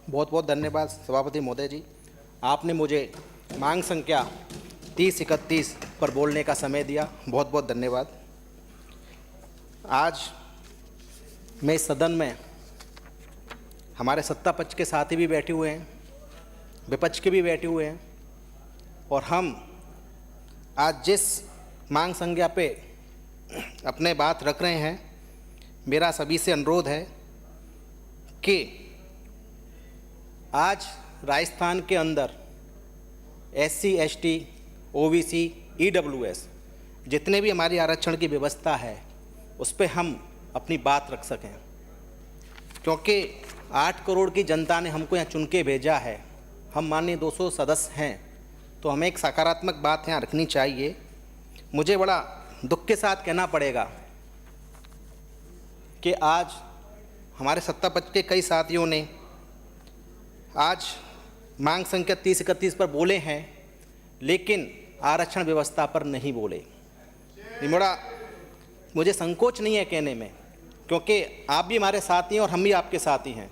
बहुत बहुत धन्यवाद सभापति महोदय जी। आपने मुझे मांग संख्या 3031 पर बोलने का समय दिया, बहुत बहुत धन्यवाद। आज मैं इस सदन में हमारे सत्ता पक्ष के साथी भी बैठे हुए हैं, विपक्ष के भी बैठे हुए हैं, और हम आज जिस मांग संख्या पे अपने बात रख रहे हैं, मेरा सभी से अनुरोध है कि आज राजस्थान के अंदर SC, ST, OBC, EWS जितने भी हमारी आरक्षण की व्यवस्था है उस पर हम अपनी बात रख सकें, क्योंकि 8 करोड़ की जनता ने हमको यहाँ चुन के भेजा है। हम माननीय 200 सदस्य हैं, तो हमें एक सकारात्मक बात यहाँ रखनी चाहिए। मुझे बड़ा दुख के साथ कहना पड़ेगा कि आज हमारे सत्ता पक्ष के कई साथियों ने आज मांग संख्या 3031 पर बोले हैं, लेकिन आरक्षण व्यवस्था पर नहीं बोले। ये मुझे संकोच नहीं है कहने में, क्योंकि आप भी हमारे साथी हैं और हम भी आपके साथी हैं।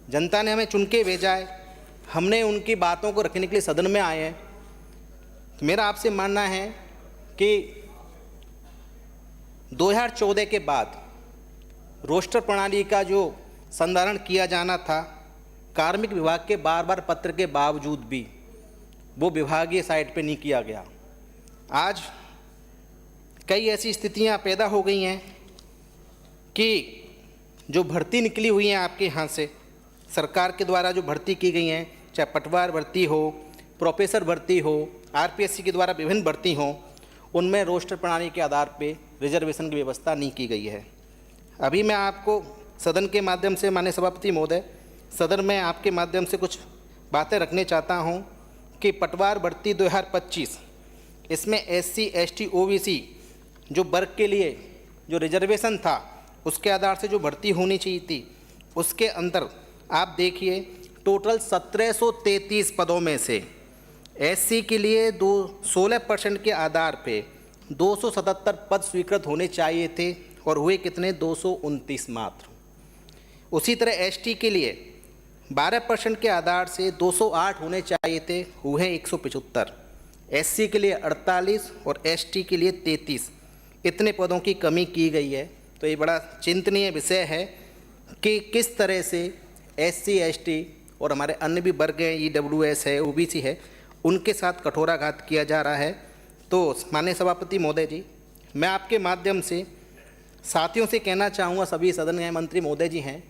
जनता ने हमें चुन के भेजा है, हमने उनकी बातों को रखने के लिए सदन में आए हैं। तो मेरा आपसे मानना है कि 2014 के बाद रोस्टर प्रणाली का जो संधारण किया जाना था, कार्मिक विभाग के बार बार पत्र के बावजूद भी वो विभागीय साइट पे नहीं किया गया। आज कई ऐसी स्थितियां पैदा हो गई हैं कि जो भर्ती निकली हुई हैं आपके यहाँ से, सरकार के द्वारा जो भर्ती की गई हैं, चाहे पटवार भर्ती हो, प्रोफेसर भर्ती हो, RPSC के द्वारा विभिन्न भर्ती हो, उनमें रोस्टर प्रणाली के आधार पे रिजर्वेशन की व्यवस्था नहीं की गई है। अभी मैं आपको सदन के माध्यम से, माननीय सभापति महोदय, सदन में आपके माध्यम से कुछ बातें रखने चाहता हूं कि पटवार भर्ती 2025, इसमें SC, ST, OBC जो वर्ग के लिए जो रिजर्वेशन था उसके आधार से जो भर्ती होनी चाहिए थी, उसके अंदर आप देखिए टोटल 1733 पदों में से SC के लिए 16% के आधार पे 277 पद स्वीकृत होने चाहिए थे और हुए कितने? 229 मात्र। उसी तरह ST के लिए 12% के आधार से 208 होने चाहिए थे, हुए 175। SC के लिए 48 और ST के लिए 33, इतने पदों की कमी की गई है। तो ये बड़ा चिंतनीय विषय है कि किस तरह से SC, ST और हमारे अन्य भी वर्ग हैं, EWS है, OBC है, उनके साथ कठोराघात किया जा रहा है। तो माननीय सभापति महोदय जी, मैं आपके माध्यम से साथियों से कहना चाहूँगा, सभी सदन के मंत्री महोदय जी हैं,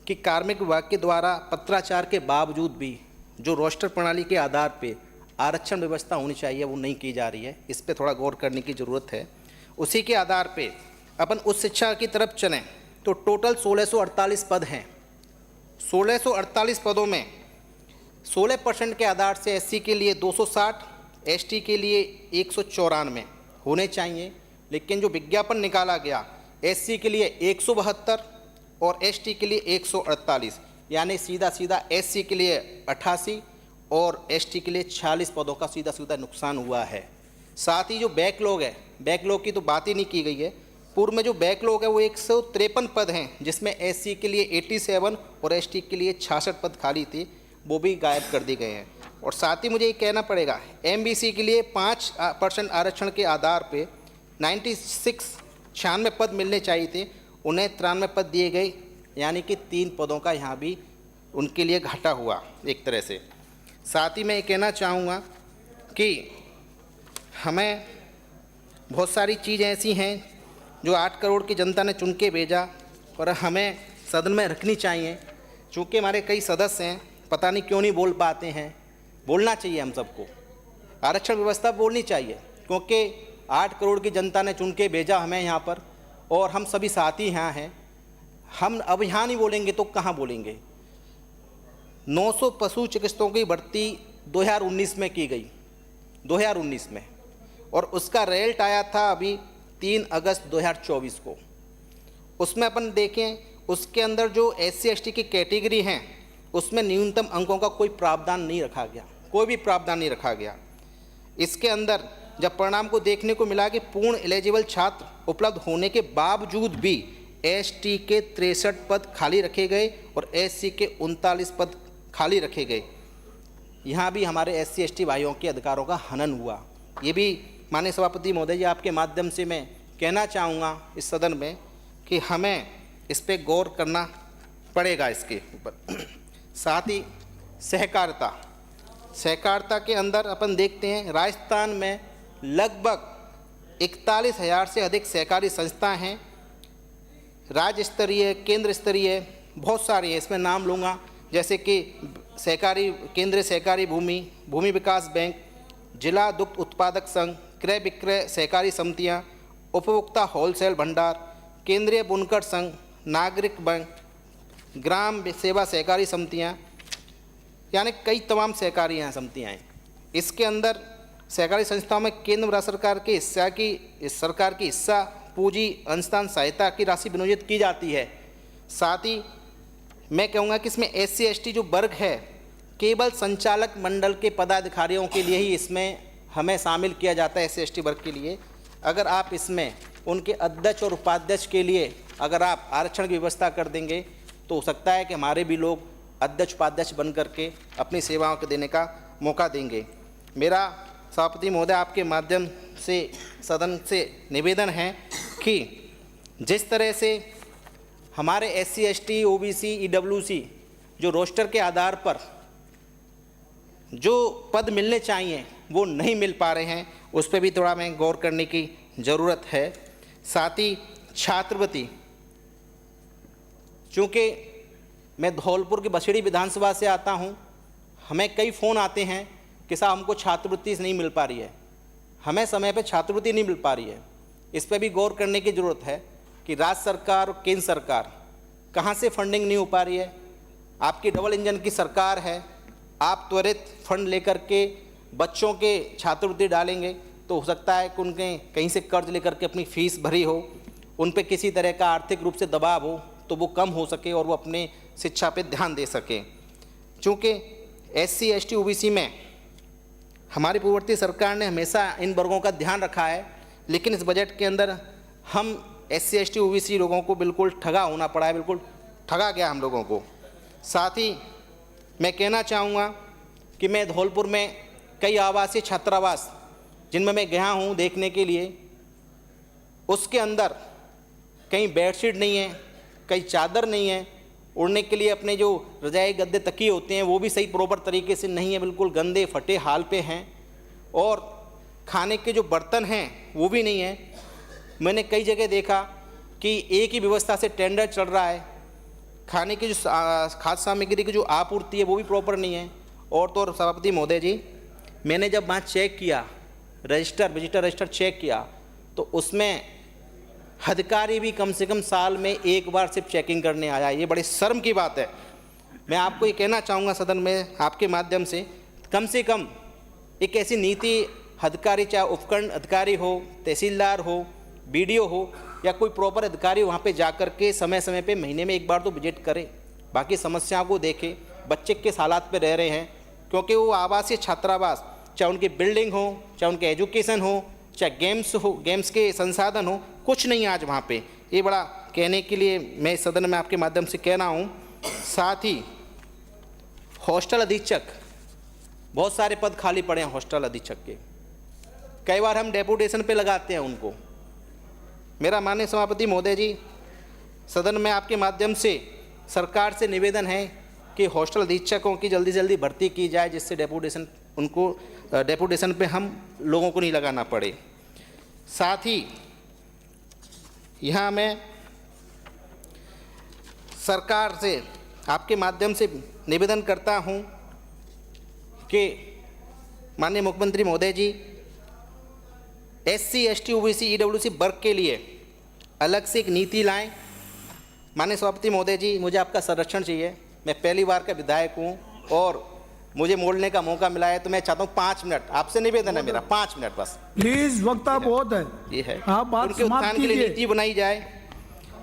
कि कार्मिक विभाग के द्वारा पत्राचार के बावजूद भी जो रोस्टर प्रणाली के आधार पे आरक्षण व्यवस्था होनी चाहिए वो नहीं की जा रही है। इस पे थोड़ा गौर करने की ज़रूरत है। उसी के आधार पे अपन उच्च शिक्षा की तरफ चलें तो टोटल 1648 पद हैं। 1648 पदों में 16% के आधार से SC के लिए 260, ST के लिए 194 होने चाहिए, लेकिन जो विज्ञापन निकाला गया SC के लिए 172 और ST के लिए 148, यानी सीधा सीधा SC के लिए 88 और ST के लिए 46 पदों का सीधा सीधा नुकसान हुआ है। साथ ही जो बैकलॉग है, बैकलॉग की तो बात ही नहीं की गई है। पूर्व में जो बैकलॉग है वो 153 पद हैं, जिसमें SC के लिए 87 और ST के लिए 66 पद खाली थे, वो भी गायब कर दिए गए हैं। और साथ ही मुझे ये कहना पड़ेगा, MBC के लिए 5% आरक्षण के आधार पे 96 पद मिलने चाहिए थे, उन्हें 93 पद दिए गए, यानी कि 3 पदों का यहाँ भी उनके लिए घाटा हुआ एक तरह से। साथ ही मैं ये कहना चाहूँगा कि हमें बहुत सारी चीज़ें ऐसी हैं जो 8 करोड़ की जनता ने चुन के भेजा और हमें सदन में रखनी चाहिए। चूँकि हमारे कई सदस्य हैं, पता नहीं क्यों नहीं बोल पाते हैं। बोलना चाहिए हम सबको, आरक्षण व्यवस्था बोलनी चाहिए, क्योंकि 8 करोड़ की जनता ने चुन के भेजा हमें यहाँ पर, और हम सभी साथी यहाँ हैं। हम अब यहाँ नहीं बोलेंगे तो कहाँ बोलेंगे? 900 पशु चिकित्सकों की भर्ती 2019 में की गई, 2019 में, और उसका रिजल्ट आया था अभी 3 अगस्त 2024 को। उसमें अपन देखें, उसके अंदर जो SC, ST की कैटेगरी हैं उसमें न्यूनतम अंकों का कोई प्रावधान नहीं रखा गया, कोई भी प्रावधान नहीं रखा गया। इसके अंदर जब परिणाम को देखने को मिला कि पूर्ण एलिजिबल छात्र उपलब्ध होने के बावजूद भी ST के 63 पद खाली रखे गए और SC के 39 पद खाली रखे गए। यहाँ भी हमारे SC ST भाइयों के अधिकारों का हनन हुआ। ये भी माननीय सभापति महोदय जी, आपके माध्यम से मैं कहना चाहूँगा इस सदन में कि हमें इस पे गौर करना पड़ेगा इसके ऊपर। साथ ही सहकारिता के अंदर अपन देखते हैं राजस्थान में लगभग 41,000 से अधिक सहकारी संस्थाएं हैं। राज्य स्तरीय, केंद्र स्तरीय बहुत सारी है, इसमें नाम लूँगा जैसे कि केंद्रीय सहकारी भूमि विकास बैंक, जिला दुग्ध उत्पादक संघ, क्रय विक्रय सहकारी समितियाँ, उपभोक्ता होलसेल भंडार, केंद्रीय बुनकर संघ, नागरिक बैंक, ग्राम सेवा सहकारी समितियाँ, यानी कई तमाम सहकारी यहाँ समितियाँ हैं। इसके अंदर सहकारी संस्थाओं में केंद्र भारत सरकार की हिस्सा पूंजी अंशदान सहायता की राशि विनियोजित की जाती है। साथ ही मैं कहूँगा कि इसमें SC ST जो वर्ग है केवल संचालक मंडल के पदाधिकारियों के लिए ही इसमें हमें शामिल किया जाता है, SC ST वर्ग के लिए। अगर आप इसमें उनके अध्यक्ष और उपाध्यक्ष के लिए अगर आप आरक्षण की व्यवस्था कर देंगे तो हो सकता है कि हमारे भी लोग अध्यक्ष उपाध्यक्ष बन करके अपनी सेवाओं को देने का मौका देंगे। मेरा सभापति महोदय आपके माध्यम से सदन से निवेदन है कि जिस तरह से हमारे SC ST OBC EWC जो रोस्टर के आधार पर जो पद मिलने चाहिए वो नहीं मिल पा रहे हैं, उस पर भी थोड़ा मैं गौर करने की ज़रूरत है। साथ ही छात्रवृत्ति, चूँकि मैं धौलपुर की बछड़ी विधानसभा से आता हूँ, हमें कई फ़ोन आते हैं कि साहब हमको छात्रवृत्ति नहीं मिल पा रही है, हमें समय पर छात्रवृत्ति नहीं मिल पा रही है। इस पर भी गौर करने की ज़रूरत है कि राज्य सरकार और केंद्र सरकार कहाँ से फंडिंग नहीं हो पा रही है। आपकी डबल इंजन की सरकार है, आप त्वरित फंड लेकर के बच्चों के छात्रवृत्ति डालेंगे तो हो सकता है कि उनके कहीं से कर्ज लेकर के अपनी फ़ीस भरी हो, उन पे किसी तरह का आर्थिक रूप से दबाव हो तो वो कम हो सके और वो अपने शिक्षा पे ध्यान दे सकें। चूँकि SC ST OBC में हमारी पूर्ववर्ती सरकार ने हमेशा इन वर्गों का ध्यान रखा है, लेकिन इस बजट के अंदर हम SC ST OBC लोगों को बिल्कुल ठगा होना पड़ा है, बिल्कुल ठगा गया हम लोगों को। साथ ही मैं कहना चाहूँगा कि मैं धौलपुर में कई आवासीय छात्रावास जिनमें मैं गया हूँ देखने के लिए, उसके अंदर कहीं बेडशीट नहीं है, कहीं चादर नहीं है, उड़ने के लिए अपने जो रजाई गद्दे तकिए होते हैं वो भी सही प्रॉपर तरीके से नहीं है, बिल्कुल गंदे फटे हाल पे हैं, और खाने के जो बर्तन हैं वो भी नहीं है। मैंने कई जगह देखा कि एक ही व्यवस्था से टेंडर चल रहा है, खाने की जो खाद्य सामग्री की जो आपूर्ति है वो भी प्रॉपर नहीं है। और तो सभापति महोदय जी, मैंने जब वहाँ चेक किया विजिटर रजिस्टर चेक किया तो उसमें अधिकारी भी कम से कम साल में एक बार सिर्फ चेकिंग करने आया। ये बड़ी शर्म की बात है। मैं आपको ये कहना चाहूँगा सदन में आपके माध्यम से कम एक ऐसी नीति अधिकारी, चाहे उपखंड अधिकारी हो, तहसीलदार हो, BDO हो या कोई प्रॉपर अधिकारी वहाँ पे जाकर के समय समय पे महीने में एक बार तो विजिट करें, बाकी समस्याओं को देखें, बच्चे किस हालात पे रह रहे हैं। क्योंकि वो आवासीय छात्रावास, चाहे उनकी बिल्डिंग हो, चाहे उनके एजुकेशन हो, चाहे गेम्स के संसाधन हो, कुछ नहीं आज वहाँ पे। ये बड़ा कहने के लिए मैं इस सदन में आपके माध्यम से कह रहा हूँ। साथ ही हॉस्टल अधीक्षक, बहुत सारे पद खाली पड़े हैं हॉस्टल अधीक्षक के, कई बार हम डेपुटेशन पे लगाते हैं उनको। मेरा माननीय सभापति महोदय जी, सदन में आपके माध्यम से सरकार से निवेदन है कि हॉस्टल अधीक्षकों की जल्दी से जल्दी भर्ती की जाए, जिससे डेपुटेशन पे हम लोगों को नहीं लगाना पड़े। साथ ही यहाँ मैं सरकार से आपके माध्यम से निवेदन करता हूँ कि माननीय मुख्यमंत्री महोदय जी, SC ST OBC EWC वर्ग के लिए अलग से एक नीति लाएं। माननीय सभापति महोदय जी, मुझे आपका संरक्षण चाहिए। मैं पहली बार का विधायक हूँ और मुझे बोलने का मौका मिला है, तो मैं चाहता हूँ 5 मिनट आपसे निवेदन है मेरा, 5 मिनट बस प्लीज। वक्त बहुत है, ये है, आप बात उनके उत्थान के लिए नीति बनाई जाए।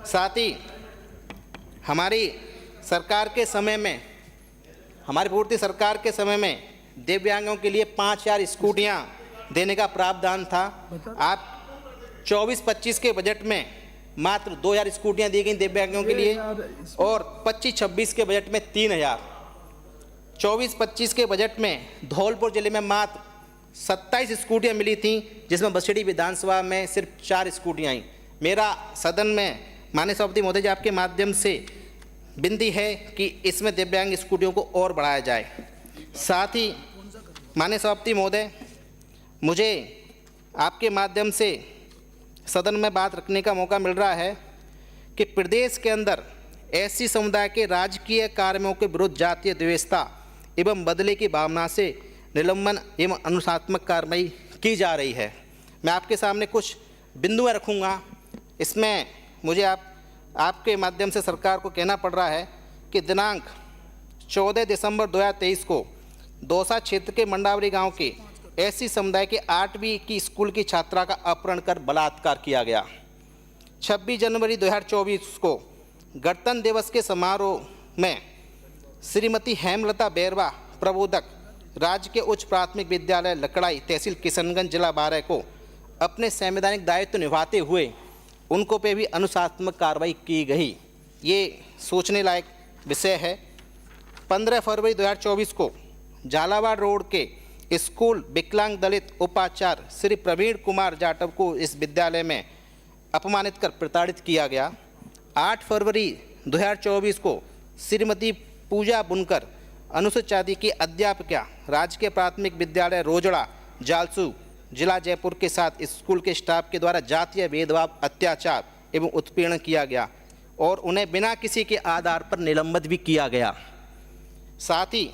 साथ ही हमारी सरकार के समय में, हमारी पूर्ति सरकार के समय में दिव्यांगों के लिए 5000 स्कूटियाँ देने का प्रावधान था। आप 24-25 के बजट में मात्र 2000 स्कूटियाँ दी गई दिव्यांगों के लिए और 25-26 के बजट में 3000। 24-25 के बजट में धौलपुर जिले में मात्र 27 स्कूटियाँ मिली थीं, जिसमें बसड़ी विधानसभा में सिर्फ 4 स्कूटियाँ आई। मेरा सदन में माननीय सभापति महोदय जी आपके माध्यम से विनती है कि इसमें दिव्यांग स्कूटियों को और बढ़ाया जाए। साथ ही माननीय सभापति महोदय, मुझे आपके माध्यम से सदन में बात रखने का मौका मिल रहा है कि प्रदेश के अंदर एससी समुदाय के राजकीय कार्यों के विरुद्ध जातीय द्वेषता एवं बदले की भावना से निलंबन एवं अनुशासनात्मक कार्रवाई की जा रही है। मैं आपके सामने कुछ बिंदुएं रखूंगा। इसमें मुझे आपके माध्यम से सरकार को कहना पड़ रहा है कि दिनांक 14 दिसंबर 2023 को दौसा क्षेत्र के मंडावरी गांव के एससी समुदाय के 8वीं की स्कूल की छात्रा का अपहरण कर बलात्कार किया गया। 26 जनवरी 2024 को गणतंत्र दिवस के समारोह में श्रीमती हेमलता बैरवा प्रबोधक राजकीय उच्च प्राथमिक विद्यालय लकड़ाई तहसील किशनगंज जिला 12 को अपने संवैधानिक दायित्व निभाते हुए उनको पे भी अनुशासनात्मक कार्रवाई की गई। ये सोचने लायक विषय है। 15 फरवरी 2024 को झालावाड़ रोड के स्कूल विकलांग दलित उपाचार्य श्री प्रवीण कुमार जाटव को इस विद्यालय में अपमानित कर प्रताड़ित किया गया। 8 फरवरी 2024 को श्रीमती पूजा बुनकर अनुसूचित जाति की अध्यापिका राजकीय प्राथमिक विद्यालय रोजड़ा जालसू जिला जयपुर के साथ स्कूल के स्टाफ के द्वारा जातीय भेदभाव, अत्याचार एवं उत्पीड़न किया गया और उन्हें बिना किसी के आधार पर निलंबित भी किया गया। साथ ही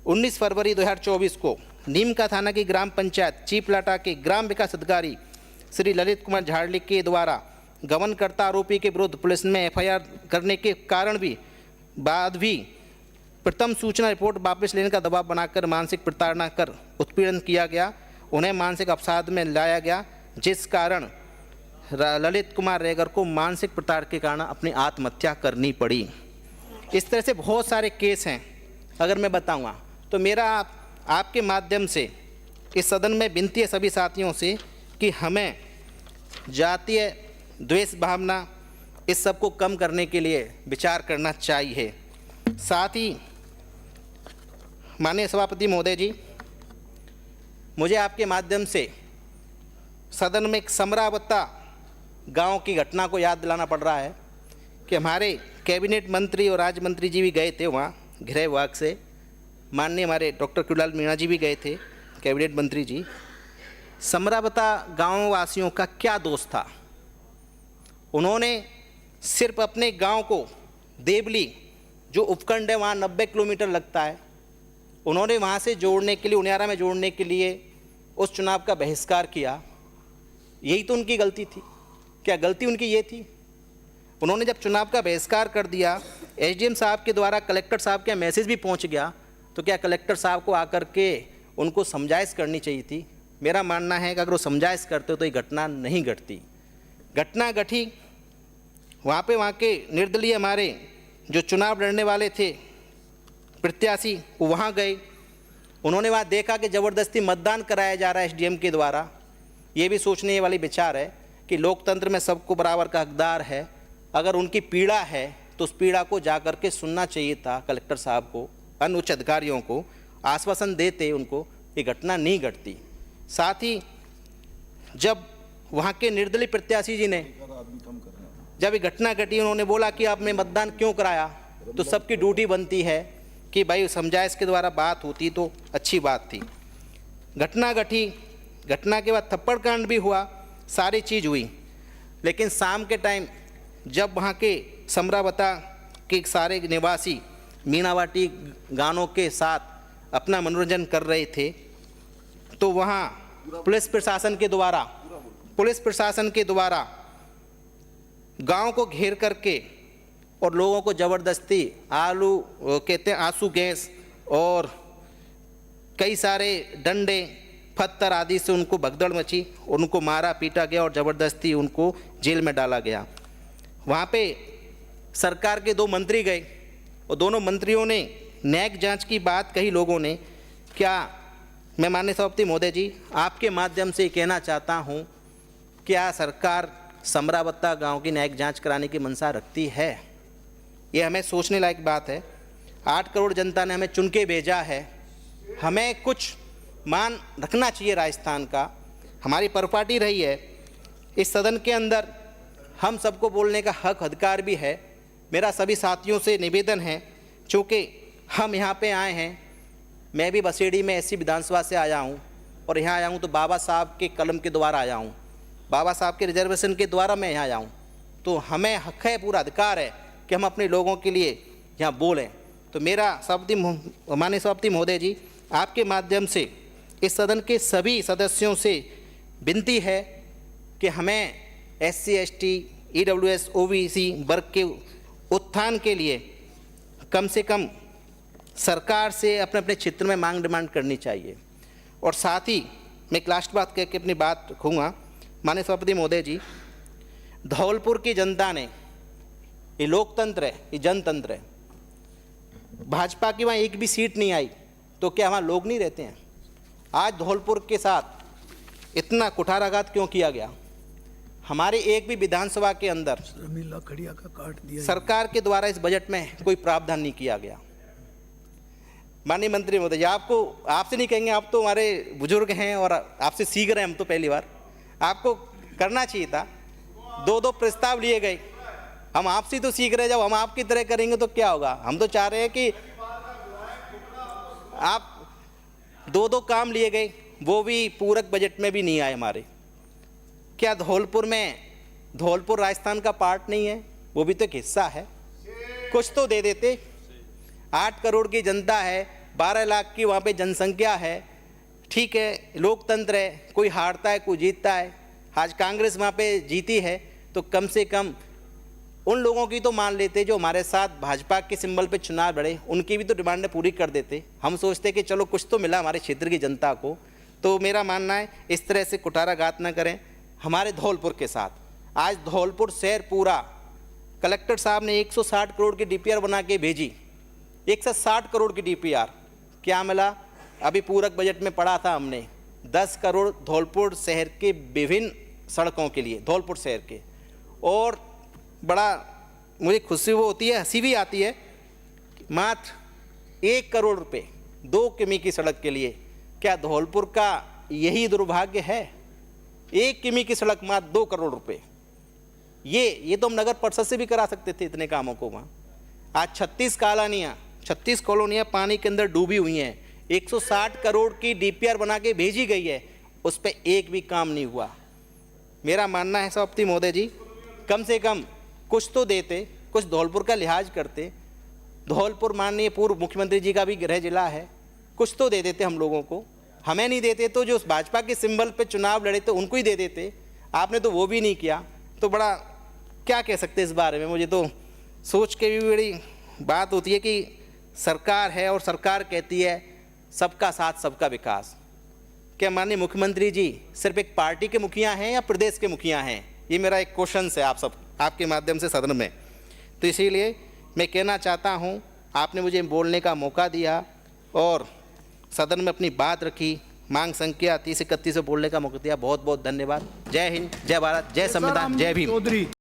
19 फरवरी 2024 को नीमका थाना की ग्राम पंचायत चीपलाटा के ग्राम विकास अधिकारी श्री ललित कुमार झाड़ली के द्वारा गबनकर्ता आरोपी के विरुद्ध पुलिस में एफआईआर करने के कारण भी बाद भी प्रथम सूचना रिपोर्ट वापस लेने का दबाव बनाकर मानसिक प्रताड़ना कर उत्पीड़न किया गया। उन्हें मानसिक अवसाद में लाया गया, जिस कारण ललित कुमार रेगर को मानसिक प्रताड़ना के कारण अपनी आत्महत्या करनी पड़ी। इस तरह से बहुत सारे केस हैं। अगर मैं बताऊंगा तो मेरा आपके माध्यम से इस सदन में विनती है सभी साथियों से कि हमें जातीय द्वेष भावना इस सब को कम करने के लिए विचार करना चाहिए। साथ ही माननीय सभापति महोदय जी, मुझे आपके माध्यम से सदन में एक समरावता गांव की घटना को याद दिलाना पड़ रहा है कि हमारे कैबिनेट मंत्री और राज्य मंत्री जी भी गए थे वहाँ गृह विभाग से। माननीय हमारे डॉक्टर कृलाल मीणा जी भी गए थे, कैबिनेट मंत्री जी। समरावता गाँव वासियों का क्या दोष था? उन्होंने सिर्फ अपने गांव को देवली जो उपखंड है वहाँ 90 किलोमीटर लगता है, उन्होंने वहाँ से जोड़ने के लिए, उनियारा में जोड़ने के लिए उस चुनाव का बहिष्कार किया। यही तो उनकी गलती थी। क्या गलती उनकी ये थी? उन्होंने जब चुनाव का बहिष्कार कर दिया, एसडीएम साहब के द्वारा कलेक्टर साहब के मैसेज भी पहुँच गया, तो क्या कलेक्टर साहब को आकर के उनको समझाइश करनी चाहिए थी? मेरा मानना है कि अगर वो समझाइश करते तो ये घटना नहीं घटती। घटना घटी वहाँ के निर्दलीय हमारे जो चुनाव लड़ने वाले थे प्रत्याशी, वो वहाँ गए। उन्होंने वहाँ देखा कि ज़बरदस्ती मतदान कराया जा रहा है एसडीएम के द्वारा। ये भी सोचने वाली विचार है कि लोकतंत्र में सबको बराबर का हकदार है। अगर उनकी पीड़ा है तो उस पीड़ा को जा कर के सुनना चाहिए था कलेक्टर साहब को, अन्य उच्च अधिकारियों को आश्वासन देते उनको, ये घटना नहीं घटती। साथ ही जब वहाँ के निर्दलीय प्रत्याशी जी ने जब ये घटना घटी, उन्होंने बोला कि आपने मतदान क्यों कराया, तो सबकी ड्यूटी बनती है कि भाई समझाइश के द्वारा बात होती तो अच्छी बात थी। घटना घटी, घटना के बाद थप्पड़ कांड भी हुआ, सारी चीज़ हुई। लेकिन शाम के टाइम जब वहाँ के समरावता के सारे निवासी मीनावाटी गानों के साथ अपना मनोरंजन कर रहे थे, तो वहाँ पुलिस प्रशासन के द्वारा गांव को घेर करके और लोगों को ज़बरदस्ती आंसू गैस और कई सारे डंडे पत्थर आदि से उनको भगदड़ मची, उनको मारा पीटा गया और ज़बरदस्ती उनको जेल में डाला गया। वहाँ पे सरकार के 2 मंत्री गए और दोनों मंत्रियों ने न्यायिक जांच की बात कही लोगों ने। क्या मैं माननीय सभापति महोदय जी आपके माध्यम से कहना चाहता हूँ, क्या सरकार समरावता गांव की न्यायिक जांच कराने की मंशा रखती है? ये हमें सोचने लायक बात है। 8 करोड़ जनता ने हमें चुन के भेजा है, हमें कुछ मान रखना चाहिए राजस्थान का। हमारी परिपाटी रही है इस सदन के अंदर, हम सबको बोलने का हक अधिकार भी है। मेरा सभी साथियों से निवेदन है, चूँकि हम यहाँ पे आए हैं, मैं भी बसेड़ी में ऐसी विधानसभा से आया हूँ और यहाँ आया हूँ तो बाबा साहब के कलम के द्वारा आया हूँ, बाबा साहब के रिजर्वेशन के द्वारा मैं यहाँ आया हूँ। तो हमें हक है, पूरा अधिकार है कि हम अपने लोगों के लिए यहाँ बोलें। तो मेरा माननीय सभापति महोदय जी, आपके माध्यम से इस सदन के सभी सदस्यों से विनती है कि हमें SC ST EWS OBC वर्ग के उत्थान के लिए कम से कम सरकार से अपने अपने क्षेत्र में मांग डिमांड करनी चाहिए। और साथ ही मैं एक लास्ट बात कह के अपनी बात रखूँगा। माननीय सभापति महोदय जी, धौलपुर की जनता ने, ये लोकतंत्र है, ये जनतंत्र है, भाजपा की वहाँ एक भी सीट नहीं आई तो क्या वहाँ लोग नहीं रहते हैं? आज धौलपुर के साथ इतना कुठाराघात क्यों किया गया? हमारे एक भी विधानसभा के अंदर खड़िया का काट दिया सरकार के द्वारा इस बजट में कोई प्रावधान नहीं किया गया। माननीय मंत्री महोदय, आपको आपसे नहीं कहेंगे, आप तो हमारे बुजुर्ग हैं और आपसे सीख रहे हैं हम तो पहली बार, आपको करना चाहिए था। 2-2 प्रस्ताव लिए गए, हम आपसे तो सीख रहे हैं, जब हम आपकी तरह करेंगे तो क्या होगा? हम तो चाह रहे हैं कि आप 2-2 काम लिए गए, वो भी पूरक बजट में भी नहीं आए हमारे। क्या धौलपुर राजस्थान का पार्ट नहीं है? वो भी तो एक हिस्सा है, कुछ तो दे देते। 8 करोड़ की जनता है, 12 लाख की वहाँ पे जनसंख्या है, ठीक है, लोकतंत्र है, कोई हारता है कोई जीतता है। आज कांग्रेस वहाँ पे जीती है तो कम से कम उन लोगों की तो मान लेते जो हमारे साथ भाजपा के सिंबल पे चुनाव लड़े, उनकी भी तो डिमांडें पूरी कर देते। हम सोचते कि चलो कुछ तो मिला हमारे क्षेत्र की जनता को। तो मेरा मानना है इस तरह से कुठाराघात न करें हमारे धौलपुर के साथ। आज धौलपुर शहर पूरा, कलेक्टर साहब ने 160 करोड़ की DPR बना के भेजी, 160 करोड़ की DPR, क्या मिला? अभी पूरक बजट में पढ़ा था हमने, 10 करोड़ धौलपुर शहर के विभिन्न सड़कों के लिए, धौलपुर शहर के। और बड़ा मुझे खुशी वो होती है, हंसी भी आती है, मात्र 1 करोड़ रुपए 2 किमी की सड़क के लिए। क्या धौलपुर का यही दुर्भाग्य है? 1 किमी की सड़क मात्र 2 करोड़ रुपए। ये तो हम नगर परिषद से भी करा सकते थे इतने कामों को वहाँ। आज 36 कॉलोनियाँ पानी के अंदर डूबी हुई हैं, 160 करोड़ की DPR बना के भेजी गई है, उस पर एक भी काम नहीं हुआ। मेरा मानना है सभापति महोदय जी, कम से कम कुछ तो देते, कुछ धौलपुर का लिहाज करते। धौलपुर माननीय पूर्व मुख्यमंत्री जी का भी गृह जिला है, कुछ तो दे देते हम लोगों को। हमें नहीं देते तो जो भाजपा के सिंबल पे चुनाव लड़े थे उनको ही दे देते। आपने तो वो भी नहीं किया। तो बड़ा क्या कह सकते इस बारे में, मुझे तो सोच के भी बड़ी बात होती है कि सरकार है और सरकार कहती है सबका साथ सबका विकास। क्या माननीय मुख्यमंत्री जी सिर्फ एक पार्टी के मुखिया हैं या प्रदेश के मुखिया हैं? ये मेरा एक क्वेश्चन है आपके माध्यम से सदन में। तो इसीलिए मैं कहना चाहता हूँ, आपने मुझे बोलने का मौका दिया और सदन में अपनी बात रखी, मांग संख्या 30-31 से बोलने का मौका दिया। बहुत बहुत धन्यवाद। जय हिंद, जय भारत, जय संविधान, जय भीम।